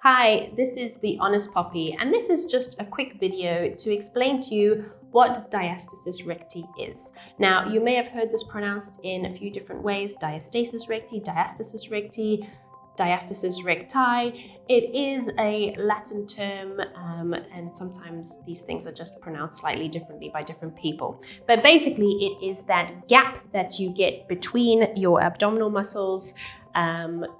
Hi, this is the Honest Poppy, and this is just a quick video to explain to you what diastasis recti is. Now, you may have heard this pronounced in a few different ways: diastasis recti, diastasis recti, diastasis recti. It is a Latin term, and sometimes these things are just pronounced slightly differently by different people. But basically, it is that gap that you get between your abdominal muscles,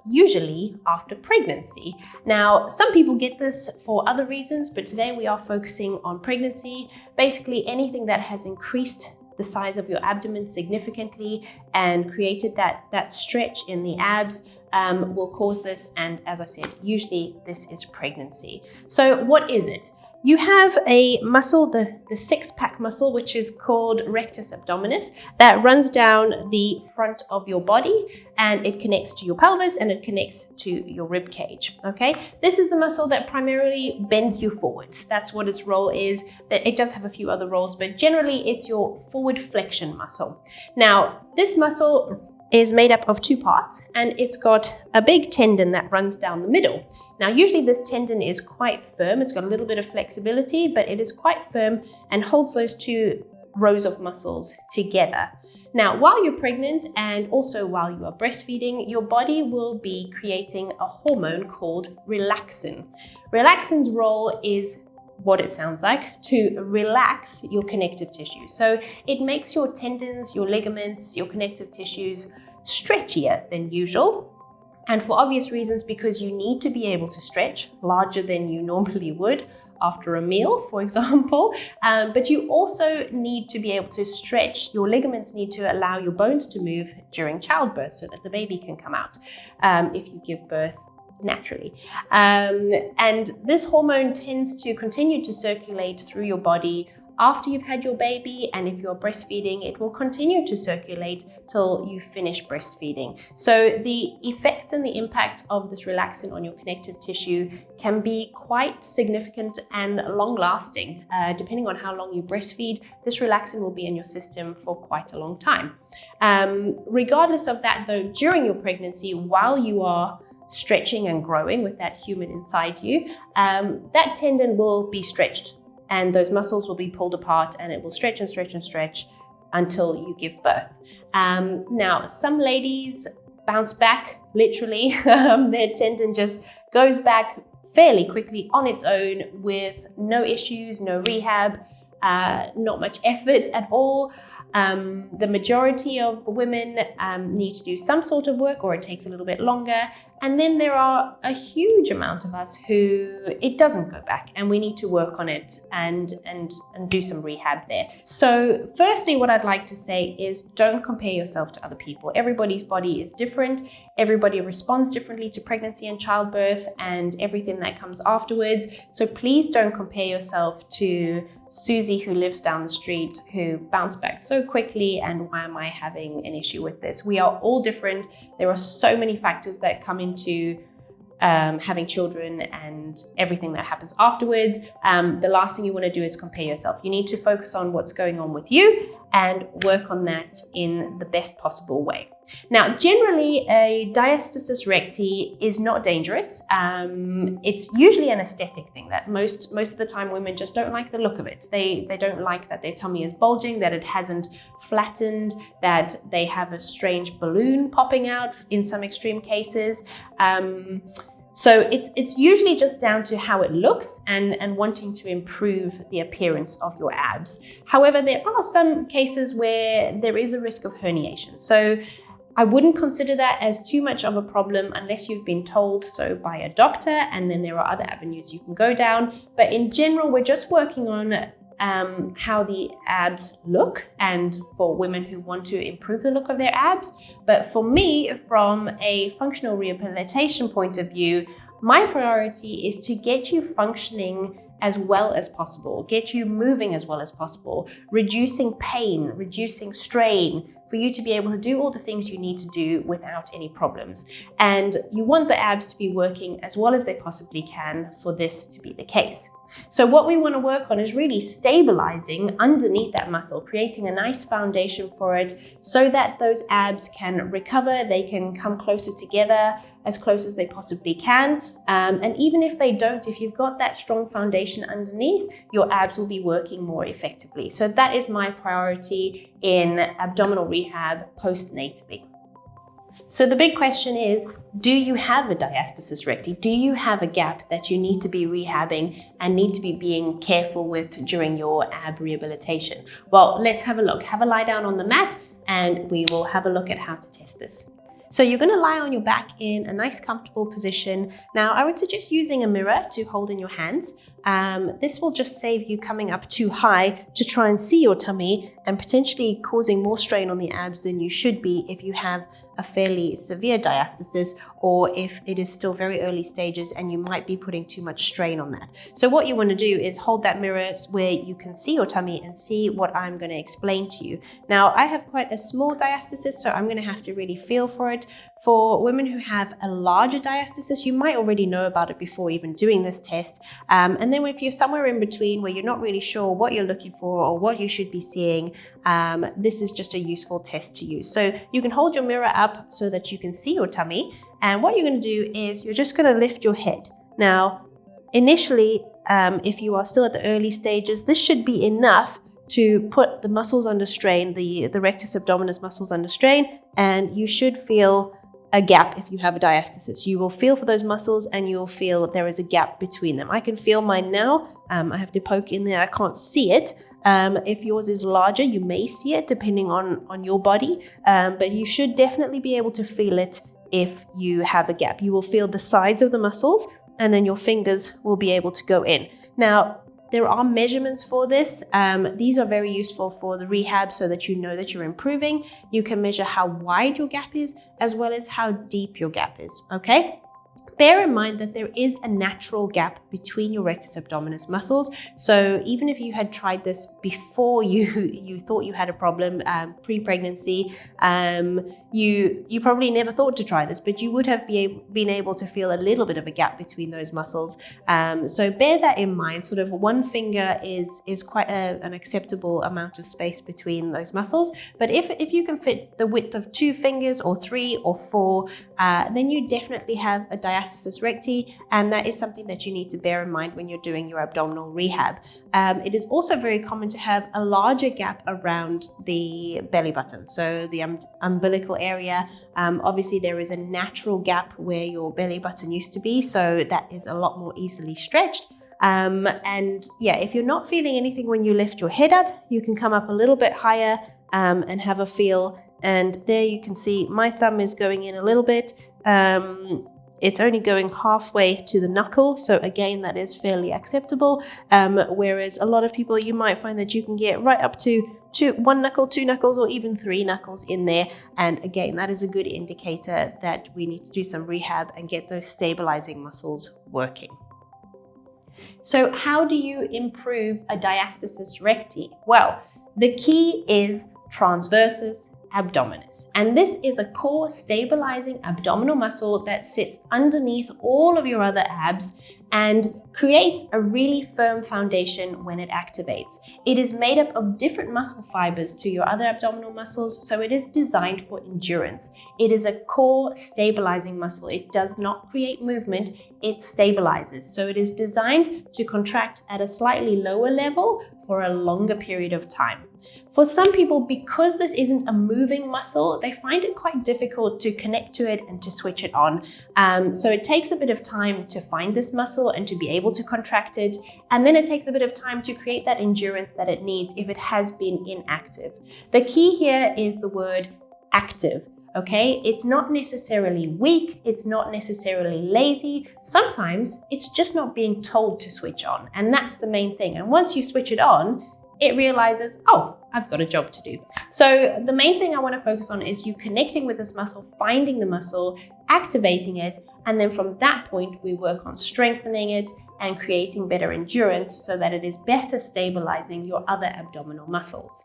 usually after pregnancy. Now, some people get this for other reasons, but today we are focusing on pregnancy. Basically, anything that has increased the size of your abdomen significantly and created that stretch in the abs will cause this. And as I said, usually this is pregnancy. So what is it? You have a muscle, the six-pack muscle, which is called rectus abdominis, that runs down the front of your body, and it connects to your pelvis and it connects to your rib cage. Okay, this is the muscle that primarily bends you forwards. That's what its role is. It does have a few other roles, but generally it's your forward flexion muscle. Now, this muscle is made up of two parts, and it's got a big tendon that runs down the middle. Now, usually this tendon is quite firm. It's got a little bit of flexibility, but it is quite firm and holds those two rows of muscles together. Now, while you're pregnant and also while you are breastfeeding, your body will be creating a hormone called relaxin. Relaxin's role is what it sounds like, to relax your connective tissue. So it makes your tendons, your ligaments, your connective tissues stretchier than usual. And for obvious reasons, because you need to be able to stretch larger than you normally would after a meal, for example. But you also need to be able to stretch. Your ligaments need to allow your bones to move during childbirth so that the baby can come out if you give birth naturally. And this hormone tends to continue to circulate through your body after you've had your baby, and if you're breastfeeding, it will continue to circulate till you finish breastfeeding. So the effects and the impact of this relaxin on your connective tissue can be quite significant and long-lasting. Depending on how long you breastfeed, this relaxin will be in your system for quite a long time. Regardless of that though, during your pregnancy, while you are stretching and growing with that human inside you, that tendon will be stretched and those muscles will be pulled apart, and it will stretch and stretch and stretch until you give birth. Now, some ladies bounce back, literally. Their tendon just goes back fairly quickly on its own with no issues, no rehab, not much effort at all. The majority of women need to do some sort of work, or it takes a little bit longer. And then there are a huge amount of us who it doesn't go back, and we need to work on it and do some rehab there. So firstly, what I'd like to say is don't compare yourself to other people. Everybody's body is different. Everybody responds differently to pregnancy and childbirth and everything that comes afterwards. So please don't compare yourself to Susie, who lives down the street, who bounced back so quickly, and why am I having an issue with this? We are all different. There are so many factors that come into having children and everything that happens afterwards. The last thing you want to do is compare yourself. You need to focus on what's going on with you and work on that in the best possible way. Now, generally, a diastasis recti is not dangerous. It's usually an aesthetic thing that most of the time women just don't like the look of it. They don't like that their tummy is bulging, that it hasn't flattened, that they have a strange balloon popping out in some extreme cases. So it's usually just down to how it looks and wanting to improve the appearance of your abs. However, there are some cases where there is a risk of herniation. So I wouldn't consider that as too much of a problem unless you've been told so by a doctor, and then there are other avenues you can go down. But in general, we're just working on how the abs look, and for women who want to improve the look of their abs. But for me, from a functional rehabilitation point of view, my priority is to get you functioning as well as possible, get you moving as well as possible, reducing pain, reducing strain, for you to be able to do all the things you need to do without any problems. And you want the abs to be working as well as they possibly can for this to be the case. So what we want to work on is really stabilizing underneath that muscle, creating a nice foundation for it so that those abs can recover, they can come closer together, as close as they possibly can. And even if they don't, if you've got that strong foundation underneath, your abs will be working more effectively. So that is my priority in abdominal rehab postnatally. So the big question is, do you have a diastasis recti? Do you have a gap that you need to be rehabbing and need to be being careful with during your ab rehabilitation? Well, let's have a look. Have a lie down on the mat and we will have a look at how to test this. So you're going to lie on your back in a nice comfortable position. Now I would suggest using a mirror to hold in your hands. This will just save you coming up too high to try and see your tummy and potentially causing more strain on the abs than you should be if you have a fairly severe diastasis or if it is still very early stages and you might be putting too much strain on that. So what you want to do is hold that mirror where you can see your tummy and see what I'm going to explain to you. Now I have quite a small diastasis, so I'm going to have to really feel for it. For women who have a larger diastasis, you might already know about it before even doing this test. And then if you're somewhere in between where you're not really sure what you're looking for or what you should be seeing, this is just a useful test to use. So you can hold your mirror up so that you can see your tummy. And what you're going to do is you're just going to lift your head. Now, initially, if you are still at the early stages, this should be enough to put the muscles under strain, the rectus abdominis muscles under strain, and you should feel a gap if you have a diastasis. You will feel for those muscles and you will feel there is a gap between them. I can feel mine now. I have to poke in there. I can't see it. If yours is larger, you may see it depending on your body, but you should definitely be able to feel it if you have a gap. You will feel the sides of the muscles and then your fingers will be able to go in. Now, there are measurements for this. These are very useful for the rehab so that you know that you're improving. You can measure how wide your gap is as well as how deep your gap is, okay? Bear in mind that there is a natural gap between your rectus abdominis muscles. So even if you had tried this before you thought you had a problem pre-pregnancy, you probably never thought to try this, but you would have been able to feel a little bit of a gap between those muscles. So bear that in mind. Sort of one finger is quite an acceptable amount of space between those muscles. But if you can fit the width of 2 fingers or 3 or 4, then you definitely have a diastasis recti, and that is something that you need to bear in mind when you're doing your abdominal rehab. It is also very common to have a larger gap around the belly button, so the umbilical area. Obviously there is a natural gap where your belly button used to be, so that is a lot more easily stretched. And yeah, if you're not feeling anything when you lift your head up, you can come up a little bit higher and have a feel. And there you can see my thumb is going in a little bit. It's only going halfway to the knuckle, so again that is fairly acceptable, whereas a lot of people, you might find that you can get right up to 1 knuckle, 2 knuckles, or even 3 knuckles in there, and again that is a good indicator that we need to do some rehab and get those stabilizing muscles working. So how do you improve a diastasis recti? Well, the key is transversus abdominis. And this is a core stabilizing abdominal muscle that sits underneath all of your other abs and creates a really firm foundation when it activates. It is made up of different muscle fibers to your other abdominal muscles, so it is designed for endurance. It is a core stabilizing muscle. It does not create movement, it stabilizes. So it is designed to contract at a slightly lower level for a longer period of time. For some people, because this isn't a moving muscle, they find it quite difficult to connect to it and to switch it on. So it takes a bit of time to find this muscle and to be able to contract it. And then it takes a bit of time to create that endurance that it needs if it has been inactive. The key here is the word active. Okay, it's not necessarily weak, it's not necessarily lazy. Sometimes it's just not being told to switch on, and that's the main thing. And once you switch it on, it realizes, oh, I've got a job to do. So the main thing I want to focus on is you connecting with this muscle, finding the muscle, activating it, and then from that point, we work on strengthening it and creating better endurance so that it is better stabilizing your other abdominal muscles.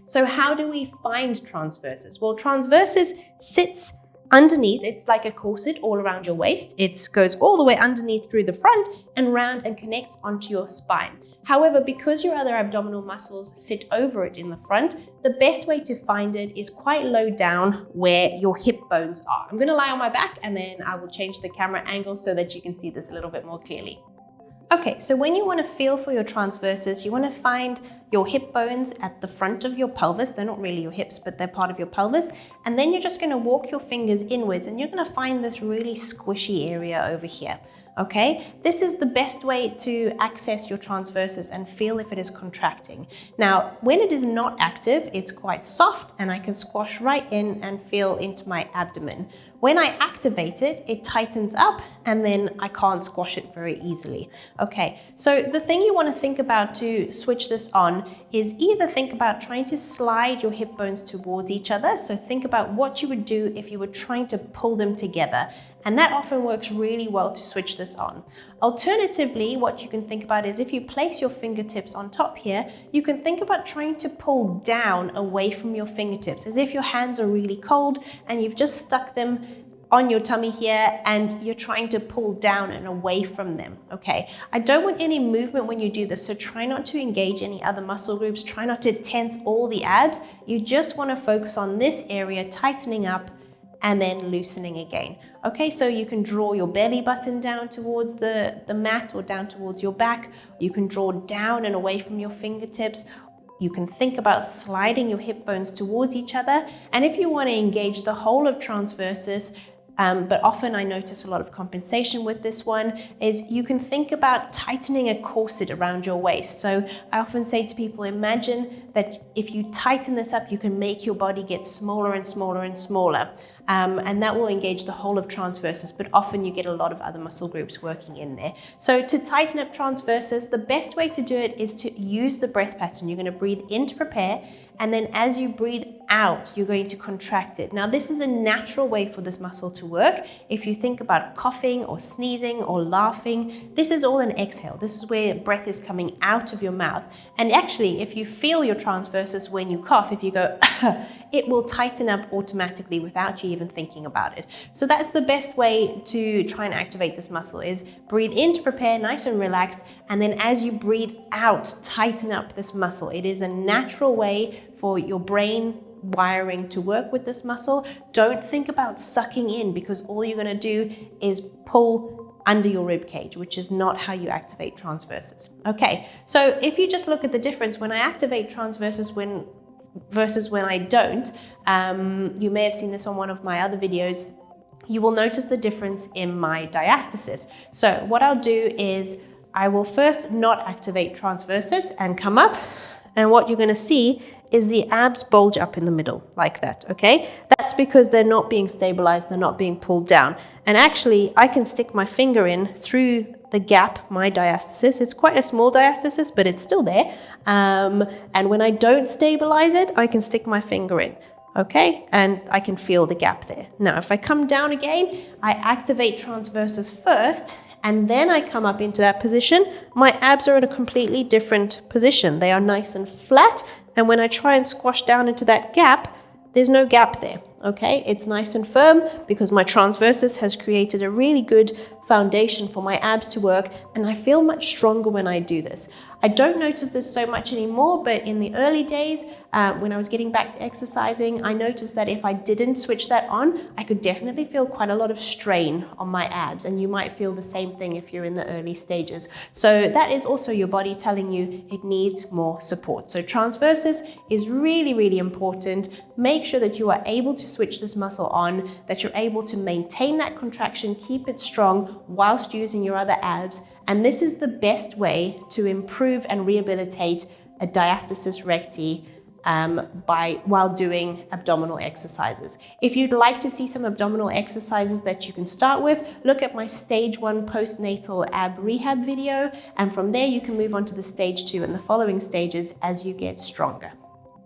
So how do we find transversus? Well, transversus sits underneath. It's like a corset all around your waist. It goes all the way underneath through the front and round and connects onto your spine. However, because your other abdominal muscles sit over it in the front, the best way to find it is quite low down where your hip bones are. I'm going to lie on my back and then I will change the camera angle so that you can see this a little bit more clearly. Okay, so when you want to feel for your transversus, you want to find your hip bones at the front of your pelvis. They're not really your hips, but they're part of your pelvis. And then you're just going to walk your fingers inwards and you're going to find this really squishy area over here. Okay, this is the best way to access your transversus and feel if it is contracting. Now, when it is not active, it's quite soft and I can squash right in and feel into my abdomen. When I activate it, it tightens up and then I can't squash it very easily. Okay, so the thing you want to think about to switch this on is either think about trying to slide your hip bones towards each other. So think about what you would do if you were trying to pull them together. And that often works really well to switch this on. Alternatively, what you can think about is if you place your fingertips on top here, you can think about trying to pull down away from your fingertips, as if your hands are really cold and you've just stuck them on your tummy here and you're trying to pull down and away from them. Okay, I don't want any movement when you do this, so try not to engage any other muscle groups, try not to tense all the abs. You just want to focus on this area, tightening up and then loosening again. Okay, so you can draw your belly button down towards the mat or down towards your back. You can draw down and away from your fingertips. You can think about sliding your hip bones towards each other. And if you want to engage the whole of transversus, but often I notice a lot of compensation with this one, is you can think about tightening a corset around your waist. So I often say to people, imagine that if you tighten this up, you can make your body get smaller and smaller and smaller. And that will engage the whole of transversus, but often you get a lot of other muscle groups working in there. So to tighten up transversus, the best way to do it is to use the breath pattern. You're going to breathe in to prepare, and then as you breathe out, you're going to contract it. Now, this is a natural way for this muscle to work. If you think about coughing or sneezing or laughing, this is all an exhale. This is where breath is coming out of your mouth. And actually, if you feel your transversus when you cough, if you go, it will tighten up automatically without you even thinking about it. So that's the best way to try and activate this muscle, is breathe in to prepare, nice and relaxed, and then as you breathe out, tighten up this muscle. It is a natural way for your brain wiring to work with this muscle. Don't think about sucking in, because all you're going to do is pull under your rib cage, which is not how you activate transversus. Okay, so if you just look at the difference when I activate transversus versus when I don't, you may have seen this on one of my other videos, you will notice the difference in my diastasis. So what I'll do is I will first not activate transversus and come up, and what you're going to see is the abs bulge up in the middle like that, okay? That's because they're not being stabilized, they're not being pulled down. And actually, I can stick my finger in through the gap, my diastasis. It's quite a small diastasis, but it's still there. And when I don't stabilize it, I can stick my finger in, okay? And I can feel the gap there. Now, if I come down again, I activate transversus first, and then I come up into that position. My abs are in a completely different position. They are nice and flat. And when I try and squash down into that gap, there's no gap there, okay? It's nice and firm because my transversus has created a really good foundation for my abs to work, and I feel much stronger when I do this. I don't notice this so much anymore, but in the early days, when I was getting back to exercising, I noticed that if I didn't switch that on, I could definitely feel quite a lot of strain on my abs, and you might feel the same thing if you're in the early stages. So that is also your body telling you it needs more support. So transversus is really, really important. Make sure that you are able to switch this muscle on, that you're able to maintain that contraction, keep it strong whilst using your other abs. And this is the best way to improve and rehabilitate a diastasis recti while doing abdominal exercises. If you'd like to see some abdominal exercises that you can start with, look at my stage 1 postnatal ab rehab video, and from there you can move on to the stage 2 and the following stages as you get stronger.